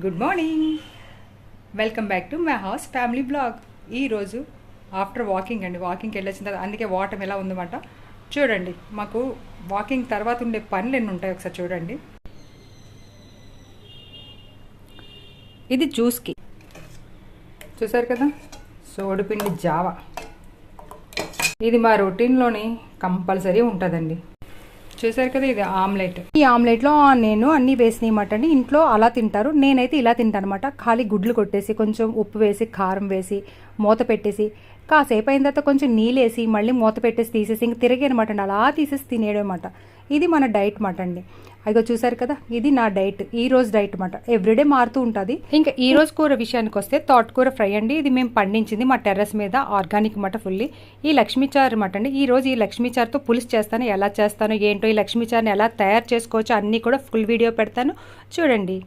Good morning, welcome back to my house family blog. ఈరోజు after walking అండి, వాకింగ్కి వెళ్ళొచ్చిన తర్వాత అందుకే వాటర్ ఎలా ఉందన్నమాట. చూడండి, మాకు వాకింగ్ తర్వాత ఉండే పనులు ఎన్ని ఉంటాయి ఒకసారి చూడండి. ఇది జ్యూస్కి చూసారు కదా, సోడిపిండి జావా. ఇది మా రొటీన్లోని కంపల్సరీ ఉంటుందండి. చూసారు కదా, ఇది ఆమ్లెట్. ఈ ఆమ్లెట్లో నేను అన్నీ వేసినాయి అన్నమాట అండి. ఇంట్లో అలా తింటారు, నేనైతే ఇలా తింటాను అనమాట. ఖాళీ గుడ్లు కొట్టేసి కొంచెం ఉప్పు వేసి కారం వేసి మూత పెట్టేసి కాసేపు అయిన తర్వాత కొంచెం నీళ్ళు వేసి మళ్ళీ మూత పెట్టేసి తీసేసి ఇంక తిరిగి అనమాట అండి, అలా తీసేసి తినేయడం అనమాట. ఇది మన డైట్ మాట అండి. అదిగో చూసారు కదా, ఇది నా డైట్, ఈ రోజు డైట్ అనమాట. ఎవ్రీడే మారుతూ ఉంటుంది. ఇంకా ఈ రోజు కూర విషయానికి వస్తే తోటకూర ఫ్రై అండి. ఇది మేము పండించింది మా టెర్రస్ మీద, ఆర్గానిక్ మాట ఫుల్లీ. ఈ లక్ష్మీచారు అనమాట అండి. ఈ రోజు ఈ లక్ష్మీచారుతో పులుసు చేస్తాను, ఎలా చేస్తాను ఏంటో, ఈ లక్ష్మీచారుని ఎలా తయారు చేసుకోవచ్చో అన్నీ కూడా ఫుల్ వీడియో పెడతాను చూడండి.